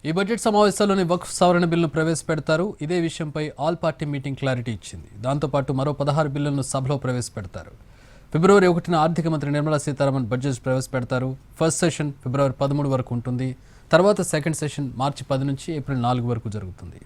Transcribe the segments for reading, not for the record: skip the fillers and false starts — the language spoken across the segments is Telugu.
ఈ బడ్జెట్ సమావేశాల్లోని వక్ఫ్ సవరణ బిల్లును ప్రవేశపెడతారు. ఇదే విషయంపై ఆల్ పార్టీ మీటింగ్ క్లారిటీ ఇచ్చింది. దాంతోపాటు మరో 16 బిల్లులను సభలో ప్రవేశపెడతారు. ఫిబ్రవరి 1న ఆర్థిక మంత్రి నిర్మలా సీతారామన్ బడ్జెట్ ప్రవేశపెడతారు. ఫస్ట్ సెషన్ ఫిబ్రవరి 13 వరకు ఉంటుంది. తర్వాత సెకండ్ సెషన్ మార్చి 10 నుంచి ఏప్రిల్ 4 వరకు జరుగుతుంది.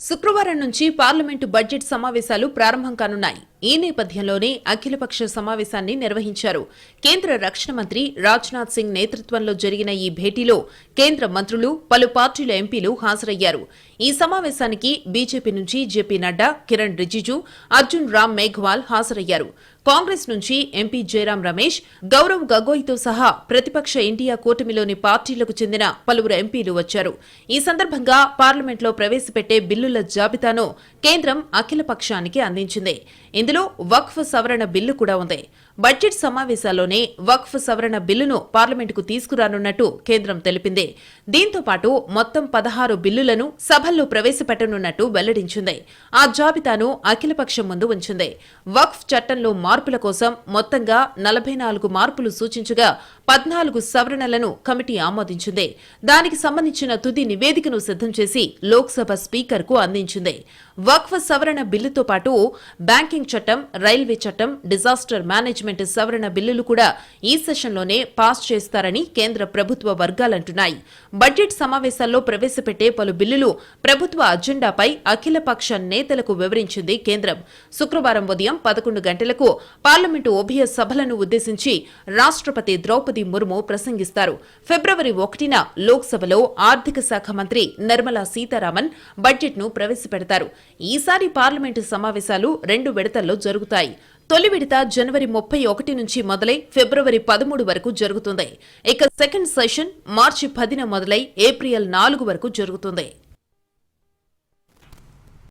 శుక్రవారం నుంచి పార్లమెంటు బడ్జెట్ సమావేశాలు ప్రారంభం కానున్నాయి. ఈ నేపథ్యంలోనే అఖిలపక్ష సమావేశాన్ని నిర్వహించారు. కేంద్ర రక్షణ మంత్రి రాజ్నాథ్ సింగ్ నేతృత్వంలో జరిగిన ఈ భేటీలో కేంద్ర మంత్రులు, పలు పార్టీల ఎంపీలు హాజరయ్యారు. ఈ సమావేశానికి బీజేపీ నుంచి జేపీ నడ్డా, కిరణ్ రిజిజు, అర్జున్ రామ్ మేఘ్వాల్ హాజరయ్యారు. కాంగ్రెస్ నుంచి ఎంపీ జయరాం రమేష్, గౌరవ్ గగోయ్తో సహా ప్రతిపక్ష ఇండియా కూటమిలోని పార్టీలకు చెందిన పలువురు ఎంపీలు వచ్చారు. ఈ సందర్భంగా పార్లమెంట్లో ప్రవేశపెట్టే బిల్లుల జాబితాను కేంద్రం అఖిలపక్షానికి అందించింది. ఇందులో వక్ఫ్ సవరణ బిల్లు కూడా ఉంది. బడ్జెట్ సమావేశాల్లోనే వక్ఫ్ సవరణ బిల్లును పార్లమెంటుకు తీసుకురానున్నట్టు కేంద్రం తెలిపింది. దీంతో పాటు మొత్తం 16 బిల్లులను సభల్లో ప్రవేశపెట్టనున్నట్టు వెల్లడించింది. ఆ జాబితాను అఖిలపక్షం ముందు ఉంచింది. వక్ఫ్ చట్టంలో మార్పుల కోసం మొత్తంగా 44 మార్పులు సూచించగా 14 సవరణలను కమిటీ ఆమోదించింది. దానికి సంబంధించిన తుది నివేదికను సిద్ధం చేసి లోక్సభ స్పీకర్కు అందించింది. వక్ఫ్ సవరణ బిల్లుతో పాటు బ్యాంకింగ్ చట్టం, రైల్వే చట్టం, డిజాస్టర్ మేనేజ్మెంట్ సవరణ బిల్లులు కూడా ఈ సెషన్లోనే పాస్ చేస్తారని కేంద్ర ప్రభుత్వ వర్గాలంటున్నాయి. బడ్జెట్ సమావేశాల్లో ప్రవేశపెట్టే పలు బిల్లులు ప్రభుత్వ అజెండాపై అఖిలపక్ష నేతలకు వివరించింది కేంద్రం. శుక్రవారం ఉదయం 11 గంటలకు పార్లమెంటు ఉభయ సభలను ఉద్దేశించి రాష్ట్రపతి ద్రౌపది ముర్ము ప్రసంగిస్తారు. ఫిబ్రవరి 1న లోక్సభలో ఆర్థిక శాఖ మంత్రి నిర్మలా సీతారామన్ బడ్జెట్ను ప్రవేశపెడతారు. ఈసారి పార్లమెంటు సమావేశాలు 2 విడతల్లో జరుగుతాయి. తొలి విడత జనవరి 31 నుంచి మొదలై ఫిబ్రవరి 13 వరకు జరుగుతుంది. ఇక సెకండ్ సెషన్ మార్చి 10న మొదలై ఏప్రిల్ 4 వరకు జరుగుతుంది.